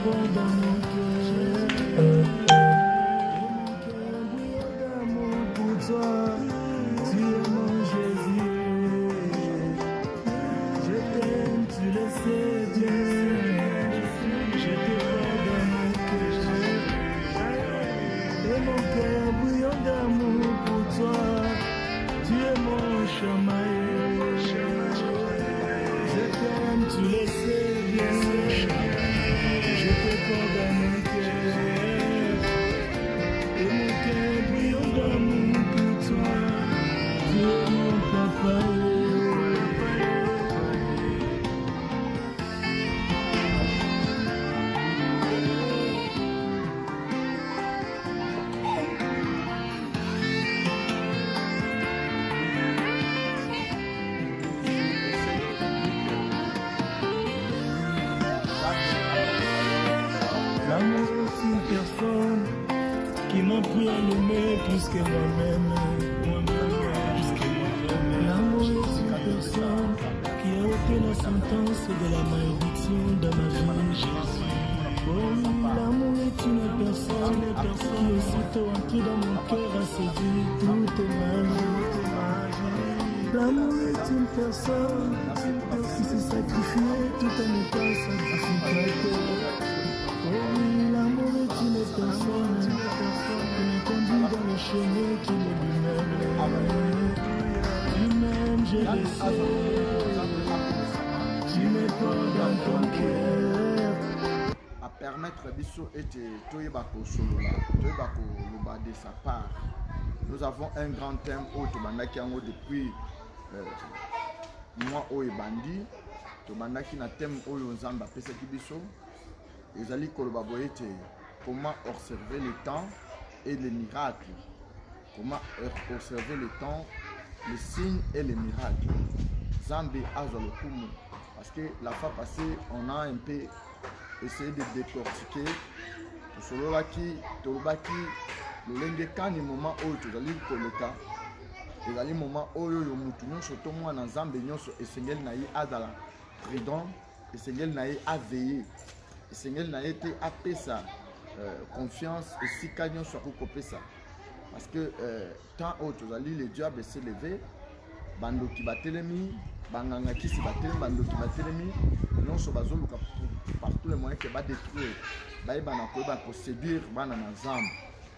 portes dans mon cœur. Mon cœur brille d'amour pour toi. Tu es mon Jésus. Je t'aime, tu le sais bien. Je te porte dans mon cœur. Et mon cœur brille d'amour pour toi. Tu es mon chamaillé. Je t'aime, tu le sais bien. Je te porte dans mon cœur. Et mon cœur brille d'amour pour toi. Tu es mon papa. L'amour est une personne qui m'a appris à l'aimer plus que moi-même. L'amour est une personne qui a ôté la sentence de la malédiction dans ma vie. Oh, l'amour est une personne qui aussitôt entrée dans mon cœur a séduit toute ma vie. L'amour est une personne qui s'est sacrifiée tout en étant sacrificateur. Oh oui, l'amour est une personne qui me conduit dans le chemin qu'il est lui-même. Lui-même, je le sais. Tu me portes dans ton cœur. À permettre biso et toyebako solola, toyebako loba de sa part. Nous avons un grand thème au Tobandaki Ango depuis moi au Ebandi. Tobandaki na thème au Nzamba Pesaki biso. Ezali koloba boyete comment observer le temps et les miracles. Comment observer le temps, les signes et les miracles. Zambi Azolokumu. Parce que la fois passée, on a un peu essayé de décortiquer. Sololaki, Tolobaki, le lengekani moment où tu as lu Koleka. Ezali moment où yo mutu nyonso to mwana Nzambe nyonso esengeli na ye azala prudent, esengeli na ye aveiller. Seigneur n'a été appelé ça confiance et si cagnon soit coupé ça parce que tant autres le diable s'est levé bando qui batelemi banganga qui se batelemi bando qui batelemi non so bazoluka par tous les moyens que va détruire baïbana pour séduire bana nazam.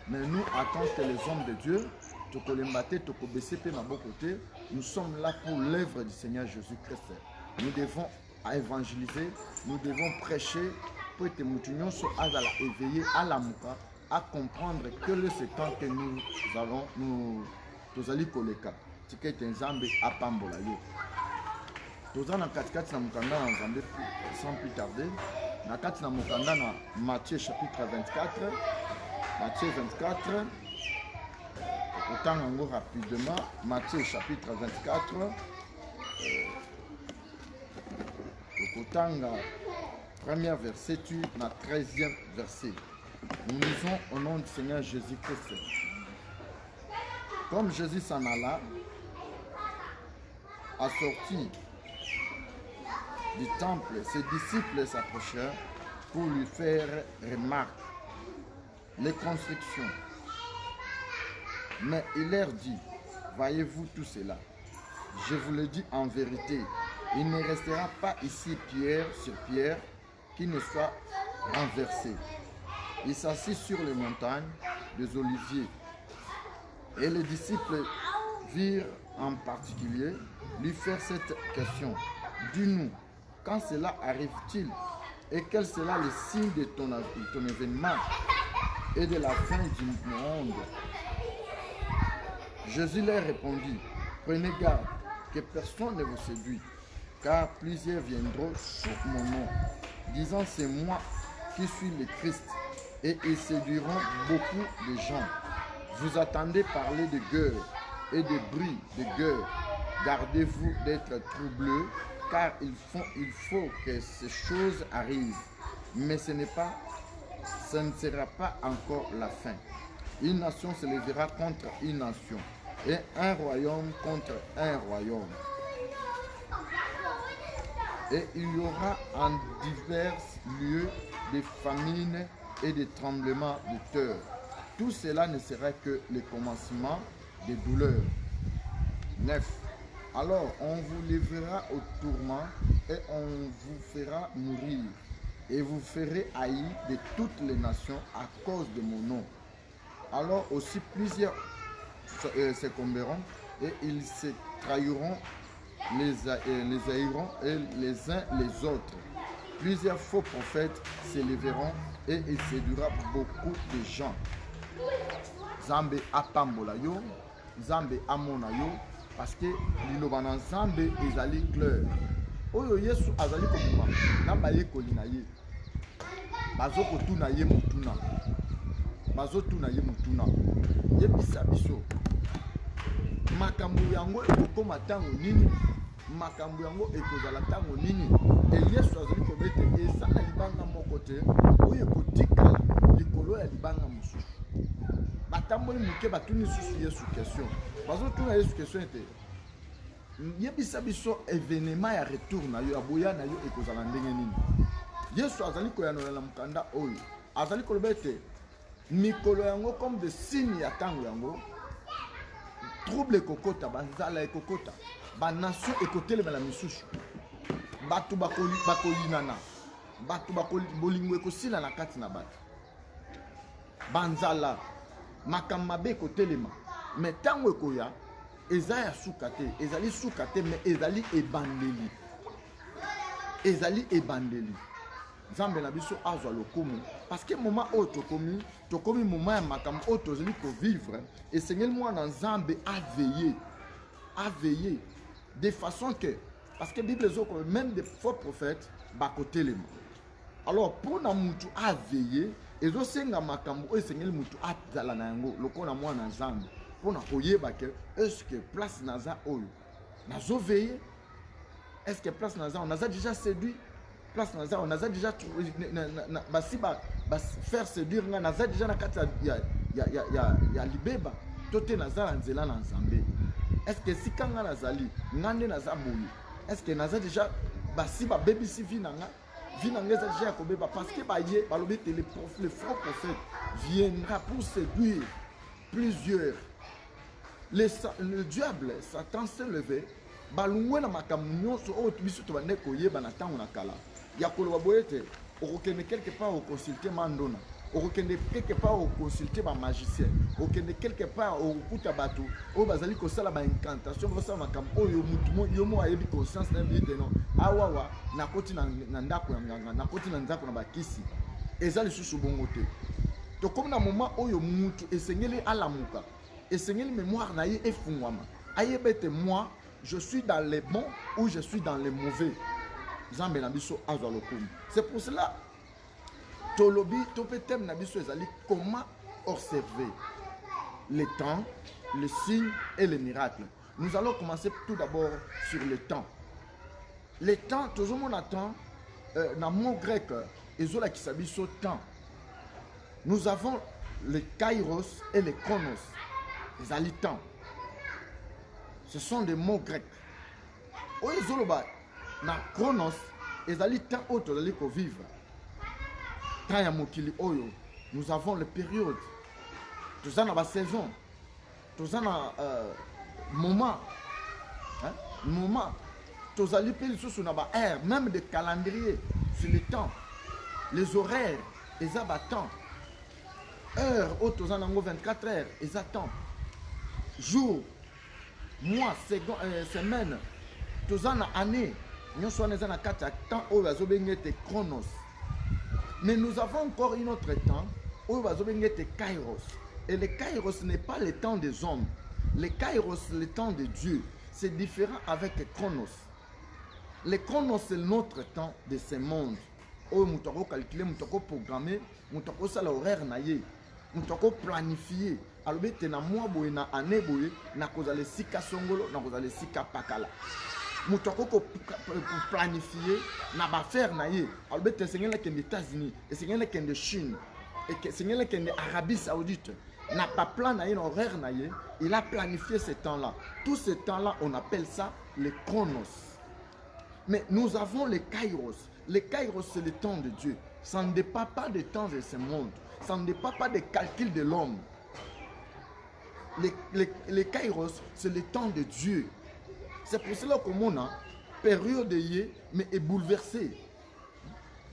Mais nous en tant que les hommes de Dieu tokolembate tokobese pe na bokote, nous sommes là pour l'œuvre du Seigneur Jésus-Christ. Nous devons évangéliser, nous devons prêcher pour être éveillés à l'amour, à comprendre que le temps que nous avons, nous allons koleka. C'est que un Nzambe à pambola yo. Tous en 4 na mukanda na Nzambe sans plus tarder. Na 4 na mukanda na Matthieu chapitre 24. Matthieu 24. Autant rapidement. Matthieu chapitre 24. Autant premier verset, tu na 13e verset. Nous lisons au nom du Seigneur Jésus-Christ. Comme Jésus s'en alla, assorti du temple, ses disciples s'approchèrent pour lui faire remarque les constructions. Mais il leur dit, voyez-vous tout cela? Je vous le dis en vérité, il ne restera pas ici pierre sur pierre qui ne soit renversé. Il s'assit sur les montagnes des Oliviers. Et les disciples virent en particulier lui faire cette question. Dis-nous, quand cela arrive-t-il et quel sera le signe de ton événement et de la fin du monde? Jésus leur répondit, prenez garde que personne ne vous séduise, car plusieurs viendront sous mon nom, disant c'est moi qui suis le Christ, et ils séduiront beaucoup de gens. Vous attendez parler de guerre et de bruit de guerre. Gardez-vous d'être troublés, car il faut que ces choses arrivent. Mais ce ne sera pas encore la fin. Une nation se lèvera contre une nation, et un royaume contre un royaume. Et il y aura en divers lieux des famines et des tremblements de terre. Tout cela ne sera que le commencement des douleurs. 9. Alors on vous livrera au tourment et on vous fera mourir. Et vous ferez haïr de toutes les nations à cause de mon nom. Alors aussi plusieurs s'écomberont et ils se trahiront, les haïront et les uns les autres. Plusieurs faux prophètes s'élèveront et il séduira beaucoup de gens. Zambe apambola yo, Zambe amona yo, parce que liloba na Zambe ezali clair. Oyo Yesu azali komuma na baye kolina ye. Bazo kotuna ye mutuna. Bazo tuna ye mutuna. Yebisa biso. Makambo yango ekokoma tango nini? Makambo yango ekozala tango nini? Et Yesu azali kobete eza na libanga moko te oyo ekotikala likolo ya libanga mosusu. Batamboli muke batuni susu Yesu question. Bazo tuna Yesu question ete. Yebisa biso événement ya retour na yo aboya na yo ekozala ndenge nini? Yesu azali koyanola na mukanda oyo. Azali kolobete mikolo yango comme de signe ya tango yango. Trouble ekokota, banzala ekokota, ba nation ekotelema na misusu. Batu bakolinana, batu bolingo ekosila na kati na batu. Banzala, makamabe ekotelema, mais tango ekoya, eza ya suka te, ezali suka te, mais ezali ebandeli. Ezali ebandeli. Nzambe na biso azwa lokumu parce que moment o tokomi moment ya makambo o tozali ko vivre et Seigneur moi na Nzambe a veillé de façon que parce que Bible zo même des faux prophètes ba kotelema. Alors pour na mutu a veillé ezo senga makambo o Seigneur mutu a zala na yango lokola moi na Nzambe pour na koyeba que est-ce que place naza oyo nazo veiller, est-ce que place naza on a déjà séduit place naza on a déjà trouvé faire séduire nga naza déjà na kati ya libeba tote naza nzela na Nzambe. Est-ce que si kanga nazali ngande naza boye, est-ce que naza déjà basiba baby si vinanga eza déjà kobeba parce que baye balobete les faux prophètes viendra pour séduire plusieurs. Le diable Satan s'est levé balungwe na makambo nyonso o biso to bande koyeba na tango na kala. Yakolo baboyete okokende quelque part au consulter mandona, okokende quelque part au consulter ba magicien, okokende quelque part au kuta bato o bazali ko sala ba incantation ko sala makambo oyo mutu yo mo ayebi conscience na bite non awawa na koti na ndako ya nganga na koti na ndako na bakisi ezali susu bongo te. To comme na moment oyo mutu esengeli alamuka esengeli mémoire na ye efungwama ayebete moi je suis dans les bons ou je suis dans les mauvais. C'est pour cela tolobi topetem na biso ezali comment observer les temps, les signes et les miracles. Nous allons commencer tout d'abord sur le temps. Les temps, toujours mon attend dans mon grec ezola qui s'abisso temps. Nous avons les kairos et les chronos. Les alitans. Ce sont des mots grecs. Oezoloba na chronos ezali temps autre ezali ko vivre. Temps ya mokili oyo nous avons les périodes. Tous en la saison. Tous en moment. Hein? Moment. Tous en les sous na ba air même des calendriers sur le temps. Les horaires, les abattants. Heures autres en 24 heures, les attends. Jour, mois, semaine, tous en année. Nous sommes en 4 temps où nous avons chronos. Mais nous avons encore un autre temps où nous avons kairos. Et le kairos n'est pas le temps des hommes. Le kairos, le temps de Dieu. C'est différent avec le chronos. Le chronos, c'est notre temps de ce monde. Où nous avons calculé, nous avons programmé, nous avons fait l'horaire, nous avons planifié. Alors, nous avons na année, nous avons sika songolo, nous avons sika pakala. Nous avons planifié, nous avons fait naïe. Alors, nous avons fait les États-Unis, nous avons fait la Chine, nous avons fait l'Arabie Saoudite. N'a pas planifié l'horaire naïe, il a planifié ce temps-là. Tout ce temps-là, on appelle ça le chronos. Mais nous avons les kairos. Les kairos, c'est le temps de Dieu. Ça ne dépend pas des temps de ce monde. Ça ne dépend pas des calculs de l'homme. Les kairos, c'est le temps de Dieu. C'est pour cela que mon période de yé, mais est bouleversée.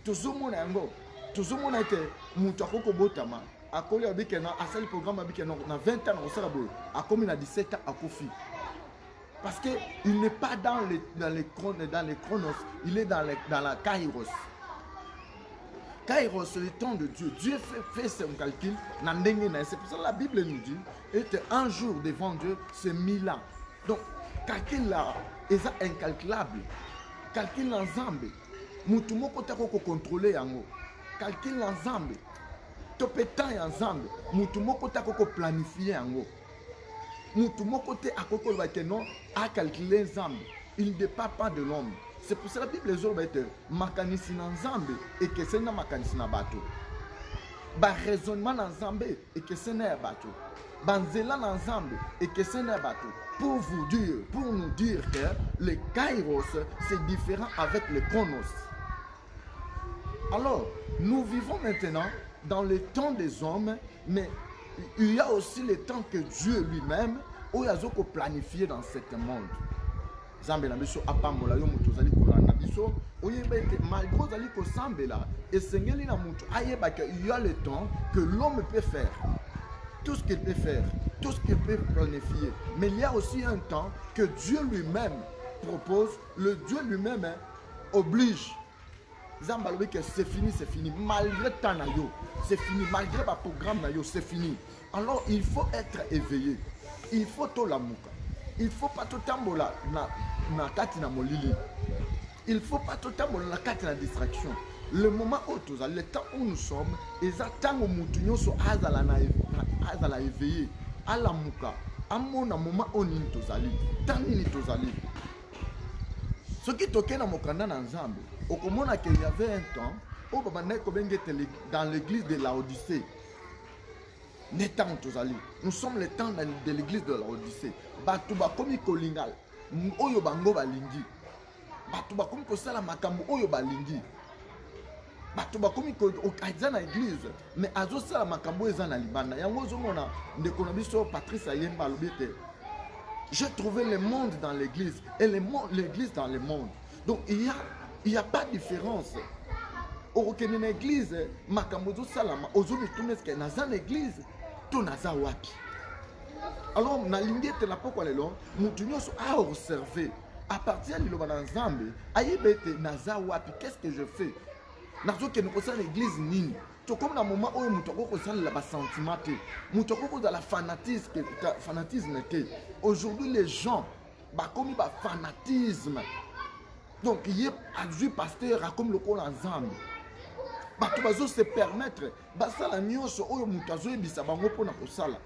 Tout le monde a été moutako botama. A collé avec un asali programme avec un 20 ans au Sarabo. A comme il a 17 ans à Kofi. Parce qu'il n'est pas dans les chronos, il est dans la kairos. Kairos, c'est le temps de Dieu. Dieu fait son calcul. C'est pour ça que la Bible nous dit que un jour devant Dieu, c'est 1000 ans. Donc, calcul là, est incalculable. Calcul ensemble. Mutu moko tako ko contrôler yango. Calcul ensemble. Topetan ensemble. Mutu moko tako ko planifier yango. Mutu moko te akoko ba que non a calculer ensemble. Il ne dépend pas de l'homme. C'est pour ça que la Bible les autres être makanisi ensemble et que c'est na makanisi na bateau. Ba raisonnement ensemble et que c'est na bateau. Banzela ensemble et que c'est na bateau. Pour vous dire, pour nous dire que le kairos c'est différent avec le chronos. Alors, nous vivons maintenant dans le temps des hommes, mais il y a aussi le temps que Dieu lui-même a planifié dans ce monde. Zambela biso apambola yo mutu zali kolanda biso oyeba ete malgré zali ko sambela esengeli na mutu ayeba que il y a le temps que l'homme peut faire tout ce qu'il peut faire, tout ce qu'il peut planifier, mais il y a aussi un temps que Dieu lui-même propose, le Dieu lui-même oblige. Zambalobi que c'est fini malgré temps na yo, c'est fini malgré ba programme na yo, c'est fini. Alors il faut être éveillé. Il faut tout la mouka. Il faut pas tout tambola na kati na molili. Il faut pas tout tambola na kati na distraction. Le moment où tu as le temps où nous sommes, ils attendent au moutonio so azala éveillé à la mouka. À mon moment où nous tozali, tant ni tozali. Ce qui toquait dans mon canal ensemble, au commun qu'il y avait un temps où dans l'église de la Odyssée. Nous sommes le temps de l'église de la Odyssée. Batuba komi kolingal, oyo bango balingi. Batuba komi kosala makambo oyo balingi. Batuba komi okaza na église, mais azo sala makambo eza na libanda. Yango zomona ndeko na biso Patrice Ayemba alobete. J'ai trouvé le monde dans l'église et l'église dans le monde. Donc il y a pas de différence. Orokene na église, makambo zo salama, ozoni tuneske na za église. Naza wapi. Alors, na lingete la poko lelo, mutu nyoso a observé. À partir de l'obana nzambe, ayebete naza wapi, qu'est-ce que je fais? Nazo ke nous sommes l'église nini. To comme na moment où mutu ko sala la ba sentiment te. Mutu ko za la fanatisme te. Aujourd'hui les gens ba comme ba fanatisme. Donc il y a adjoint pasteur a comme le col ensemble. Bato bazo se permettre basala nyonso oyo mutu azoyebisa bango pona kosala.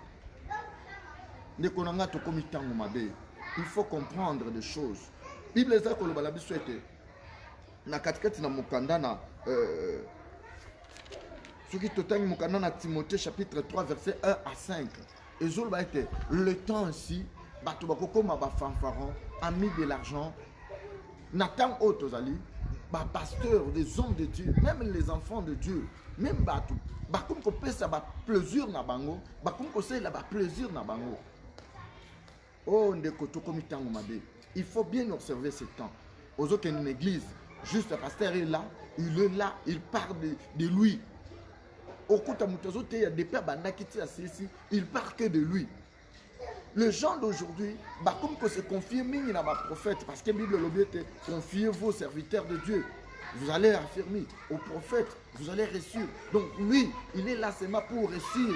Ndeko nanga tokomi tango mabe. Il faut comprendre des choses. Bible eza koloba la biso ete na katikati na mokanda na soki totangi mokanda na Timothée chapitre 3 verset 1 à 5. Ezoloba ete le temps ici bato bakokoma ba fanfaron, amis de l'argent. Nathan Otozali bah, pasteur, des hommes de Dieu, même les enfants de Dieu, même Batou, bah comme qu'on peut ça bah plaisir na bango, bah comme qu'on sait là bah plaisir na bango. Oh ndeko tokomi tango mabe. Il faut bien observer ce temps. Aux autres une église, juste le pasteur est là, il parle de lui. Au côté mutazote il y a des pères bandakiti à ceci, il parle que de lui. Les gens d'aujourd'hui, bah comme que se confie mini dans ma prophète, parce que la Bible l'objet confiez-vous aux serviteurs de Dieu. Vous allez affirmer au prophète, vous allez réussir. Donc lui, il est là seulement pour réussir.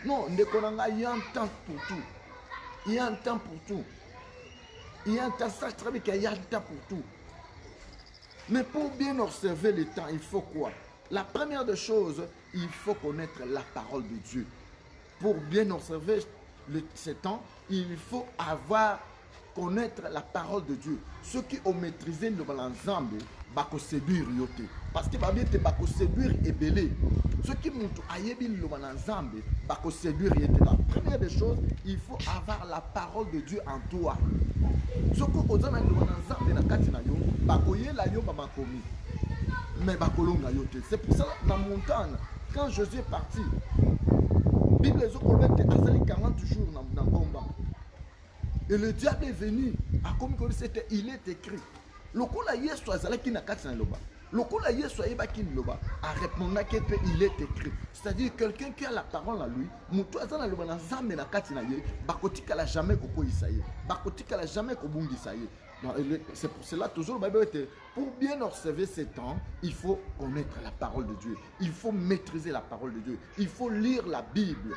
Non, il y a un temps pour tout. Il y a un temps pour tout. Il y a un temps, ça je savais qu'il y a un temps pour tout. Mais pour bien observer le temps, il faut quoi? La première des choses, il faut connaître la parole de Dieu. Pour bien observer ce temps, il faut connaître la parole de Dieu. Ceux qui ont maîtrisé l'ensemble, bako séduire yote. Parce que bako séduire et belé. Ceux qui m'ont ayebi l'ensemble, bako séduire yote. La première des choses, il faut avoir la parole de Dieu en toi. Soko ozana liloba na nzambe na kati na yo, bakoyela yo ba makomi. Mais bakolonga yo te. C'est pour ça dans montagne, quand Jésus est parti, Bible les autres azali 40 jours dans combat. Et le diable est venu, a comme c'était il est écrit. Lokola Yesu azala ki na kati na loba. Lokola Yesu ayeba ki loba, a répondu que il est écrit. C'est-à-dire quelqu'un qui a la parole à lui, mutu azana loba na nzambe na kati na ye, bakotika la jamais koko isaye. Bakotika la jamais kobungi isaye. C'est pour cela toujours pour bien observer ces temps, il faut connaître la parole de Dieu. Il faut maîtriser la parole de Dieu. Il faut lire la Bible.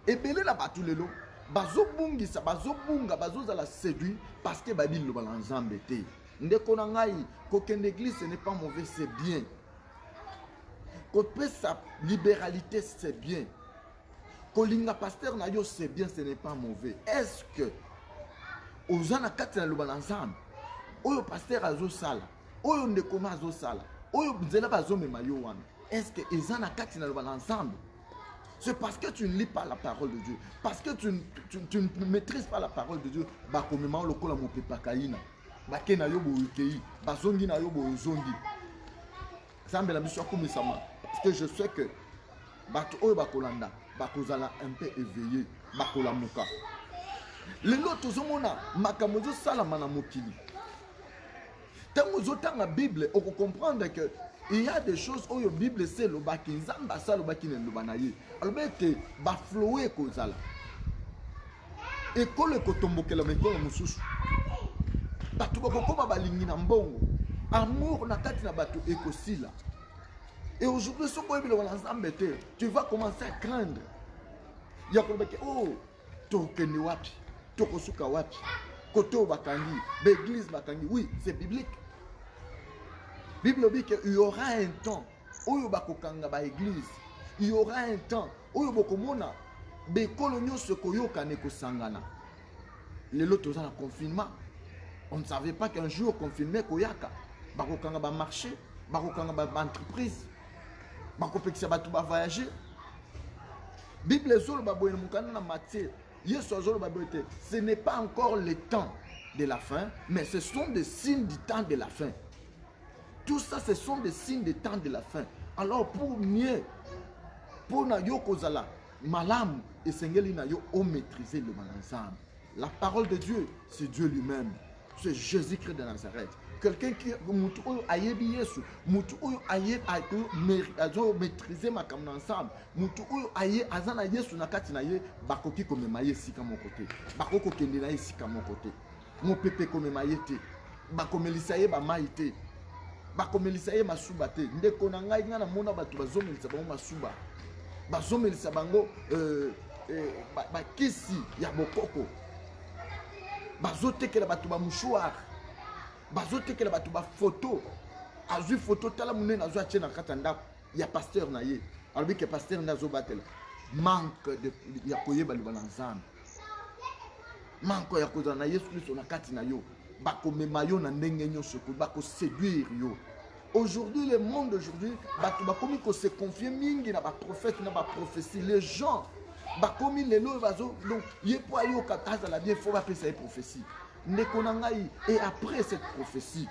Et belé la batulelo, bazo bungisa, bazo bunga, bazo za la séduit parce que babil lo balanzambe te. Ndeko na ngai, qu'aucune église ce n'est pas mauvais, c'est bien. Qu'aucune sa libéralité c'est bien. Kolinga pasteur na yo c'est bien, ce n'est pas mauvais. Est-ce que ozana kati na lo balanzambe, oyo pasteur azo sala, oyo ndeko na azo sala, oyo nzela bazo mema yo wana. Est-ce que ozana kati na lo balanzambe? C'est parce que tu ne lis pas la parole de Dieu. Parce que tu ne maîtrises pas la parole de Dieu. Bakomema lokola mopepa kaina. Bakena yobo ukei. Bazongi na yobo zongi. Zambe la biso komisama. Parce que je sais que bato oyo bakolanda bakozala un peu éveillé. Bakola muka. Lelo tozomona makambo zo sala mana mokili. Tango zotanga Bible, on comprendre que il y a des choses où la Bible c'est le baki, nzamba sa le baki ne le banaye. Alors que ba flower kozala. Et ko le kotomboke la meko la mususu. Batu bako ko balingi na mbongo. Amour na kati na batu ekosila. Et aujourd'hui ce ko Bible wala nzambe te, tu vas commencer à craindre. Ya ko baki oh tokeni wapi? Tokosuka wapi? Koto bakangi, l'église bakangi. Oui, c'est biblique. Bible dit qu'il y aura un temps où il y aura un temps où il y aura les autres ont un confinement. On ne savait pas qu'un jour confinement koyaka. Bakokanga ba marché, bakokanga ba entreprise, bakopekisa batu ba voyager. Bible zolo ba boyena mukana na Matthieu. Yesu zolo ba boyete. Ce n'est pas encore le temps de la fin, mais ce sont des signes du temps de la fin. Tout ça, ce sont des signes des temps de la fin. Alors, pour mieux, pour na yo kozala, malam et sengeli na yo o maîtriser le ensemble. La parole de Dieu, c'est Dieu lui-même. C'est Jésus-Christ de Nazareth. Quelqu'un qui mutu oyo ayebi Yesu, mutu oyo aye azo maîtriser makam ensemble, mutu oyo aye azana Yesu na kati na ye, bakoki komema ye sika mon côté. Bakoko kende na ye sika mon côté. Mon pepe komema ye te. Bakomelisa ye ba maite. Bakomelisa ye masuba te. Ndeko na ngai ngana mona batu bazomelisa bango masuba. Bazomelisa bango bakisi ya bokoko. Bazotekela batu ba mouchoir. Bazotekela batu ba photo. Azui photo tala munene azua tchena katanda ya pasteur na ye. Albi ke pasteur na zo batela. Manque de ya koyeba libana nzambe. Manque ya kozana na Yesu Kristo na kati na yo. Bako memayo na ndenge nyonso ko bako séduire yo. Aujourd'hui le monde aujourd'hui bakomi ko se confier mingi na ba prophète na ba prophétie. Les gens bakomi lelo bazo donc yepo ayo kataza la bien faut appeler ça prophétie. Nekonangai et après cette prophétie.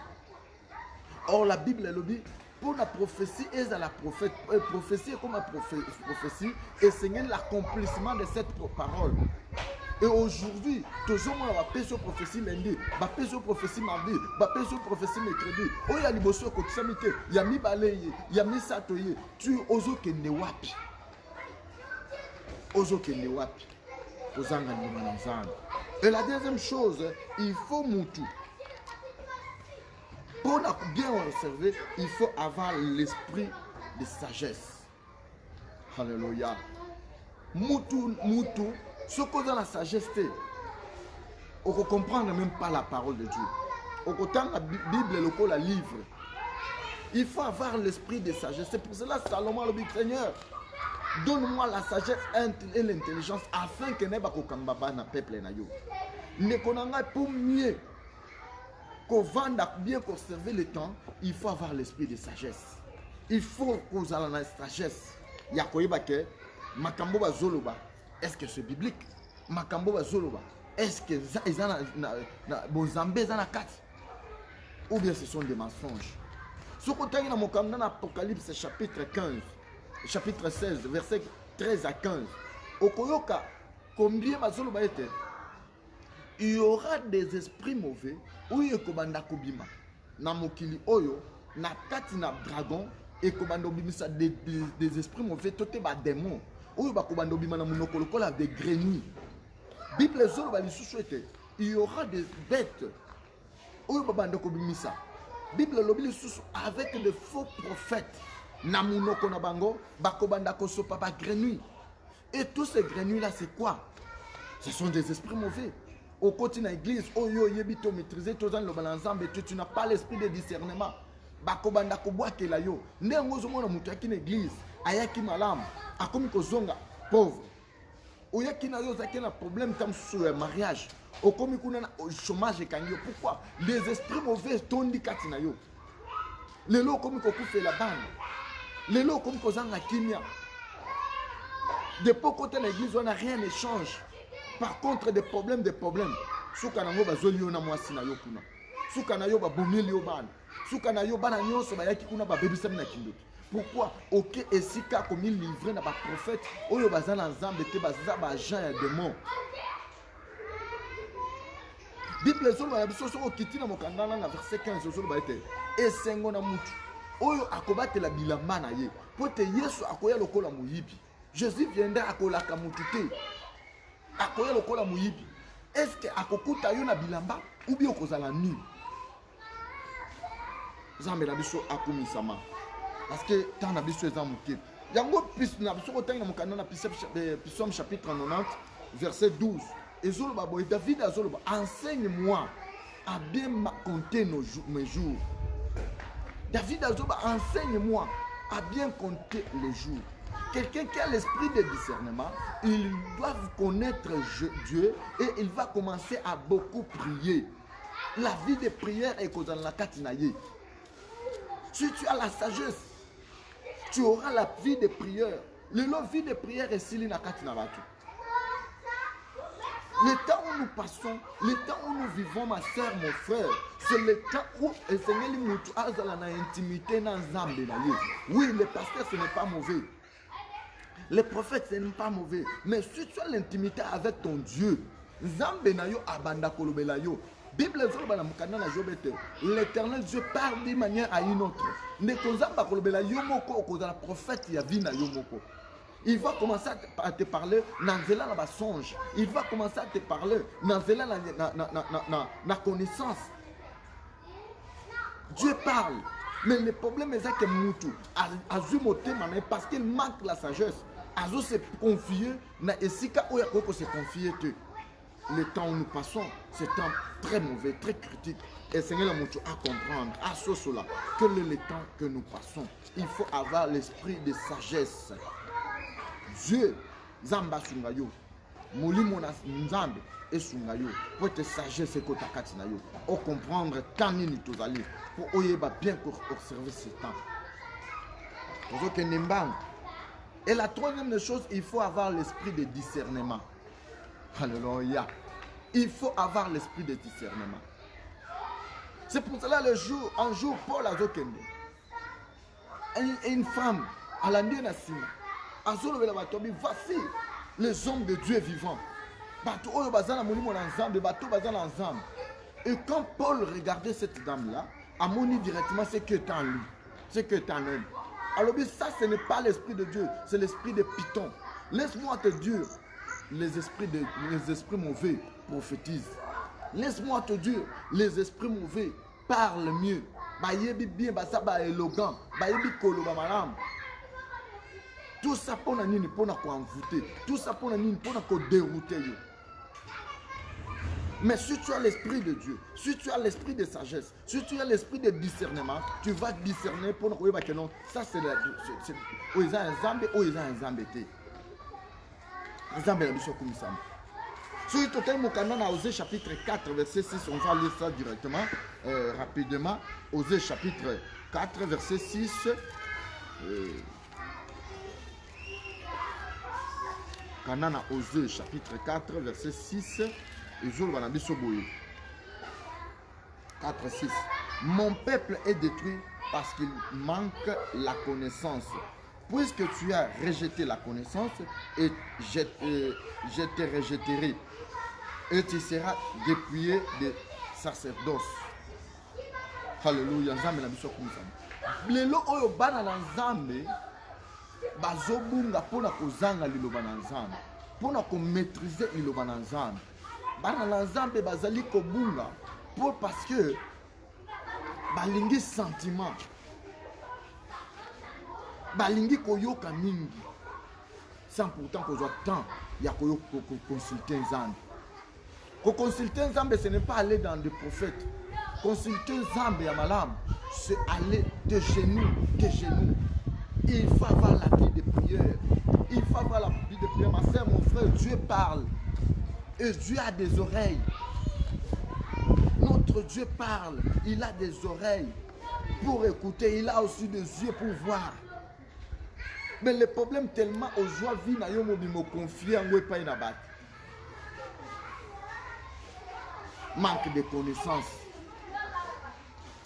Or la Bible elle dit pour la prophétie et à la prophète prophétie comme la prophétie et c'est l'accomplissement de cette parole. Et aujourd'hui, toujours moi va payer sur prophétie lundi, va payer sur prophétie mardi, va payer sur prophétie mercredi. Oh il y a les bossos qui sont mis, il y a mis balaye, il y a mis satoye. Tu oso kende wapi, oso kende wapi, ozanga ni manzana. Et la deuxième chose, il faut mutu. Pour bien observer, il faut avoir l'esprit de sagesse. Alléluia. Mutu. Ce qu'on a dans la sagesse, on ne comprend même pas la parole de Dieu. On comprend la Bible, la livre. Il faut avoir l'esprit de sagesse. C'est pour cela que Salomon le dit, Seigneur, donne-moi la sagesse et l'intelligence afin que ne pas kambaba na peuple na yo. Ne konanga pour mieux qu'on vende bien conserver le temps, il faut avoir l'esprit de sagesse. Il faut qu'on ait la sagesse. Ya koyeba ke makambo ba zoloba. est-ce que c'est biblique? Makambo bazoloba, est-ce que Bozambe za na kati? Ou bien ce sont des mensonges? Ce qu'on a dans l'Apocalypse chapitre 15, chapitre 16, verset 13 à 15. Okoyoka, combien bazoloba était? Il y aura des esprits mauvais ou yekobanda kobima na mokili oyo na kati na dragon et kobanda obimisa des esprits mauvais tote ba démons oyo bakobanda obima na monoko lokola des grenouilles. Bible zoloba lisusu ete il y aura des bêtes oyo babanda kobimisa. Bible lobi lisusu avec de faux prophètes na monoko na bango bakobanda kosopa ba grenouilles. Et tous ces grenouilles là c'est quoi? Ce sont des esprits mauvais. Au côté de l'église, oh yo yebito maîtriser tous les balanzambe, tu n'as pas l'esprit de discernement. Bakobanda koboa ke la yo. Nengo zo mona mutu akina église, ayaki malamu, akomi kozonga pauvre. Oyaki na yo zaki na problème tam sur le mariage. Okomi kuna na chômage kanyo. Pourquoi? Les esprits mauvais tondi kati na yo. Lelo komi kokufe la bande. Lelo komi kozanga kimia. Depuis côté de l'église, on n'a rien d'échange. Par contre, des problèmes. Soukanayo bazoli yo na mwasi na yo kuna. Soukanayo ba bomeli yo bana. Soukanayo bana nyonso ba yaki kuna ba bebisa na kindoki. Pourquoi? Ok, esika komi livré na ba prophète oyo bazana nzambe te baza ba agent ya démon. Bible zolo ba biso so okiti na mokandana na verset 15 zolo ba ete esengo na mutu oyo akobatela bilamba na ye. Pote Yesu akoya lokola muyibi. Jésus viendra akolaka mutu te. Akoya lokola muyibi. Est-ce que akokuta yo na bilamba ou bien okozala nu? Zambe na biso akomisama. Parce que tant na biso eza muke. Yango pis na biso kotanga na mokanda na Psaume chapitre 90 verset 12. Ezoloba boy David azoloba enseigne-moi à bien compter mes jours. David azoloba enseigne-moi à bien compter les jours. Quelqu'un qui a l'esprit de discernement, il doit connaître Dieu et il va commencer à beaucoup prier. La vie de prière est dans la katinaye. Si tu as la sagesse, tu auras la vie de prière. La vie de prière est si la katinabatu. Le temps où nous passons, le temps où nous vivons, ma soeur, mon frère, c'est le temps où le Seigneur nous a dans l'intimité dans Zambé. Oui, le pasteur, ce n'est pas mauvais. Les prophètes, ce n'est pas mauvais. Mais si tu as l'intimité avec ton Dieu, Zambé na yo abanda kolobela yo. Bible zolo bana mukanda na Jobete. L'Éternel Dieu parle d'une manière à une autre. Ne kozamba kolobela yo moko kozala prophète ya vina yo moko. Il va commencer à te parler nanzela na basonge. Il va commencer à te parler nanzela na connaissance. Dieu parle. Mais le problème est que Moutou a zumoté parce qu'il manque la sagesse. Azo se confier na esika ou yako se confier te. Le temps où nous passons, c'est un temps très mauvais, très critique. Et Seigneur Moutou à comprendre, à ce cela, que le temps que nous passons, il faut avoir l'esprit de sagesse. Dieu, Zamba Sungayo, Molimona Nzambe et Sungayo, pour être sagesse et kotakati na yo, pour comprendre quand nous tous allons, pour oyeba bien observer ce temps. Et la troisième des choses, il faut avoir l'esprit de discernement. Alléluia. Il faut avoir l'esprit de discernement. C'est pour cela un jour, Paul a dit une femme, à la nuit voici les hommes de Dieu vivants. Et quand Paul regardait cette dame-là, a moni directement ce qui est en lui, ce qui est en elle. Alors ça, ce n'est pas l'esprit de Dieu, c'est l'esprit de Python. Laisse-moi te dire, les esprits mauvais prophétisent. Laisse-moi te dire, les esprits mauvais parlent mieux. Tout ça pour nous envoûter. Tout ça pour nous dérouter. Mais si tu as l'esprit de Dieu, si tu as l'esprit de sagesse, si tu as l'esprit de discernement, tu vas discerner pour nous que non, ça c'est un Zambé ou un Zambété. Zambé la mission comme ça. Sur total Moukana a Osée chapitre 4 verset 6, on va lire ça directement, rapidement. Osée chapitre 4 verset 6. pendant na Osée chapitre 4 verset 6 et jour banabiso boye 4 6. Mon peuple est détruit parce qu'il manque la connaissance. Puisque tu as rejeté la connaissance, et je te rejetterai, et tu seras dépouillé de sacerdoce. Alléluia. Nzambe na biso comme ça. Lelo oyo bana na Nzambe bazobunga pona kozanga liloba na Nzambe, pona ko maîtriser liloba na Nzambe. Bana na Nzambe bazali kobunga parce que balingi sentiment, balingi koyoka mingi sans pourtant kozwa temps ya consulter Nzambe. Consulter Nzambe, ce n'est pas aller dans des prophètes. Consulter Nzambe ya malamu, c'est aller de genoux, de genoux. Il faut avoir la vie de prière. Il faut avoir la vie de prière. Ma soeur, mon frère, Dieu parle. Et Dieu a des oreilles. Notre Dieu parle. Il a des oreilles pour écouter. Il a aussi des yeux pour voir. Mais le problème tellement aux joies vie na yo mo confier en we pa inabat. Manque de connaissances.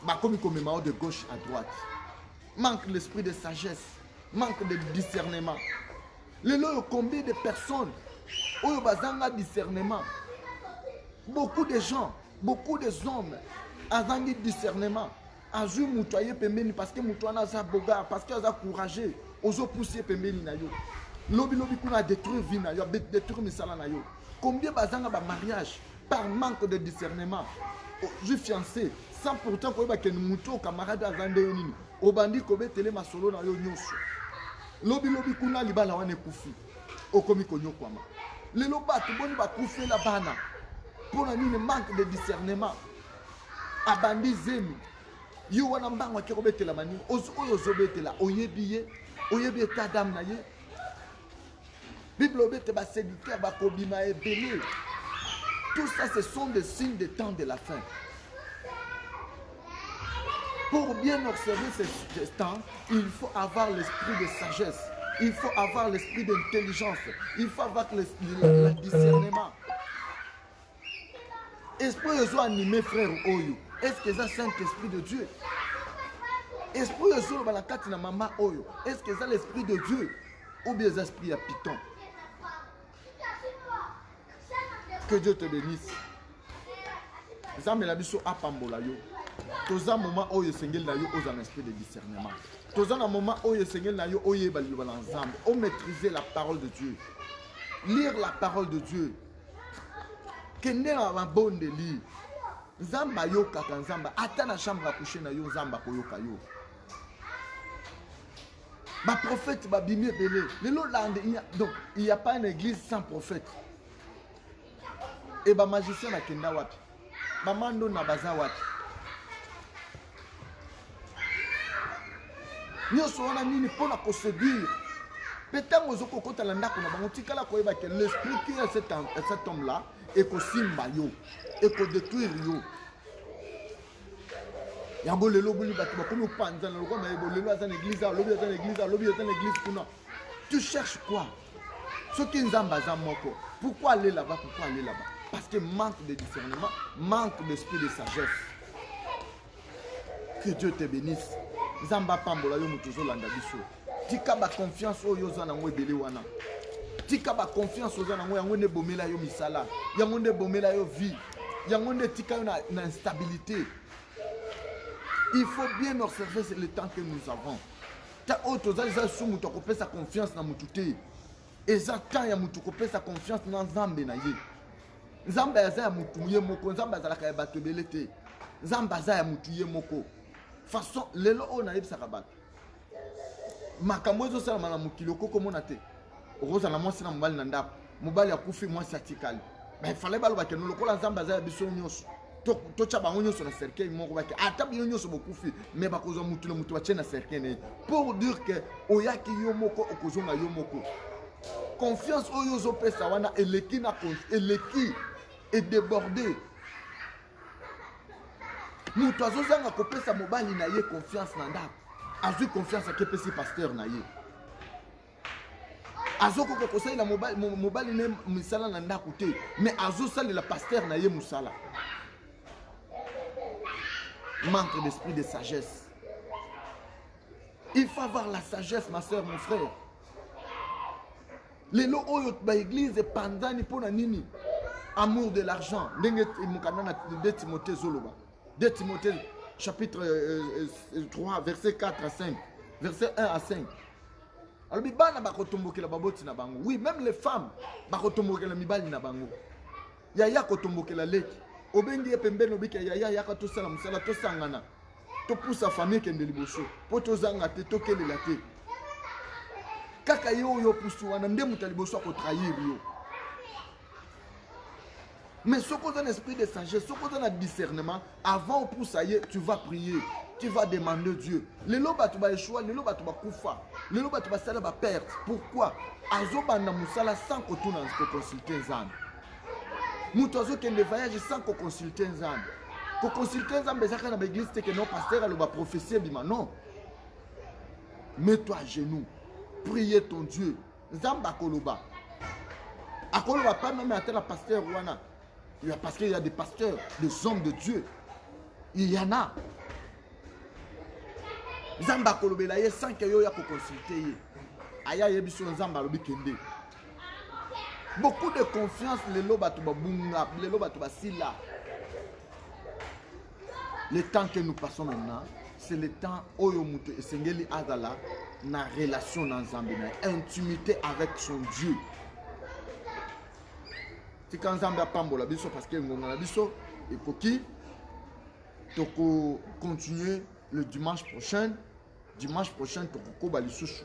Bah comme de gauche à droite. Manque l'esprit de sagesse. Manque de discernement. Combien de personnes ont bazanga discernement? Beaucoup de gens, beaucoup de hommes ont discernement. Azu mutoye pembeni parce que mutoana za boga, parce que za courageux, ozo pousser pembeni na yo. Lobi kuna détruire vie na yo, détruire misala na yo. Combien bazanga ba mariage par manque de discernement. Je fiancé sans pourtant ko ba ken muto camarade azande nini. Obandi ko betele masolo na yo nyoso. Lobi kuna libala wane kufi. Okomi ko nyokwama. Lelo batu boni ba kufi la bana. Pour la nini manque de discernement. Abandi zemi. Yo wana mbango ki ko betela mani. Oyo zo betela oyebiye tadam na ye. Bible obete ba séducteur ba kobima ebele. Tout ça, ce sont des signes des temps de la fin. Pour bien observer ce temps, il faut avoir l'esprit de sagesse. Il faut avoir l'esprit d'intelligence. Il faut avoir le discernement. Esprit de Dieu animé, frère Oyo. Est-ce que c'est le Saint-Esprit de Dieu? Esprit de Dieu, est-ce que c'est l'Esprit de Dieu? Ou bien l'Esprit à Python? Que Dieu te bénisse. Zame la biso apambola yo. Toza moment où ye sengel na yo aux un esprit de discernement. Toza na moment où ye sengel na yo oye bali bala ensemble. On maîtriser la parole de Dieu. Lire la parole de Dieu. Kende na bonne de lire. Zamba yo kaka nzamba ata na chambre à coucher na yo zamba koyoka yo. Ba prophète ba bimi belé. Lelo lande donc il y a pas une église sans prophète. Et ba magicien na kenda wapi? Ba mando na baza wapi? Nyoso wana nini pona ko séduire. Petango zoko kota la ndako na bango tikala ko yeba que l'esprit qui est cet homme là et ko simba yo et ko détruire yo. Yambo lelo buli batu ba komi panza na lokoma yebo lelo azana église, lobi azana église, lobi azana église kuna. Tu cherches quoi? Ce qui nzamba za moko. Pourquoi aller là-bas? Pourquoi aller là-bas? Parce que manque de discernement, manque d'esprit de sagesse. Que Dieu te bénisse. Zamba pambola yo mutuzo landa biso. Tika ba confiance o yo zana ngwe bele wana. Tika ba confiance o zana ngwe yango ne bomela yo misala. Yango ne bomela yo vie. Yango ne tika yo na instabilité. Il faut bien observer le temps que nous avons. Ta auto za su mutu ko sa confiance na mutute. Ezata ya mutu ko sa confiance na Nzambe na ye. Nzambe aza ya mutu ye moko, Nzambe azala ka bato belete. Nzambe aza ya mutu ye moko. Façon lelo o na yebisa kabata. Makambo zo sala na mukilo koko mona te. Roza na mwasi na mobali na ndako. Mobali akufi mwasi atikali. Ba il fallait balo bakeno lokola Nzambe aza ya biso nyoso. To cha bango nyoso na cercueil moko baki ata bino nyoso bokufi mais bakozo mutu na mutu bache na cercueil pour dire que oyaki yo moko okozonga yo moko. Confiance oyo zo pesa wana eleki na eleki est débordé. Mutu azozanga kopesa mobali na ye confiance na ndako. Azui confiance à kepesi pasteur na ye. azokoka kosalela mobali ne misala na ndako te mais azosalela pasteur na ye mosala. Manque d'esprit de sagesse. Il faut avoir la sagesse, ma soeur, mon frère. Les lots de l'église pendant ni nini. Amour de l'argent. 2 Timothée Zoloba. 2 Timothée chapitre 3 verset 4 à 5. Verset 1 à 5. Alors bibana bakotomboke la baboti na bango. Oui, même les femmes bakotomboke la mibali na bango. Yaya kotomboke la leki. Obengi pembeni obika yaya yaka to sala musala to sangana. To poussa famille kende liboso. Po to zanga te to kelela te. Kaka yo pousse wana nde mutaliboso ko trahir yo. Mais ce qu'on a un esprit de sagesse, ce qu'on a un discernement, avant pour ça y est, tu vas prier, tu vas demander Dieu. Le loba tu vas échouer, le loba tu vas koufa, le loba tu vas saler va perdre. Pourquoi? Azoba na musala sans que tu n'as consulté Zan. Moutozo qui ne voyage sans que consulter Zan. Que consulter Zan, mais ça quand l'église c'est que non pasteur elle va prophétiser bima non. Mets-toi à genoux, priez ton Dieu. Zamba koloba. Akoloba pas même à tel pasteur wana. Parce qu'il y a des pasteurs, des hommes de Dieu. Il y en a. Zamba kolobela ye sans que yo ya ko consulter. Aya yebiso Zamba lobi kende. Beaucoup de confiance les loba to babunga, les loba to basila. Le temps que nous passons maintenant, c'est le temps oyo muto esengeli azala na relation dans Zambie, na intimité avec son Dieu. Si quand Zambie a pambola biso parce que ngonga na biso et koki toko continuer le dimanche prochain toko ba lisusu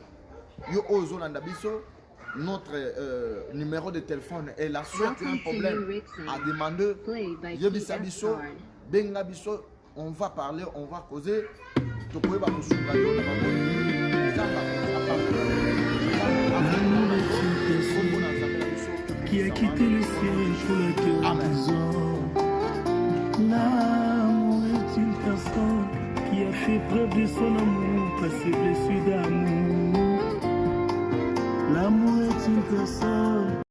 yo ozo landa biso notre numéro de téléphone est là. Si tu as un problème à demander yebisa biso benga biso, on va parler, on va causer toko ba musunga yo na qui a quitté le ciel pour la terre des hommes. L'amour est une personne qui a fait preuve de son amour, pas ses blessures d'amour. L'amour est une personne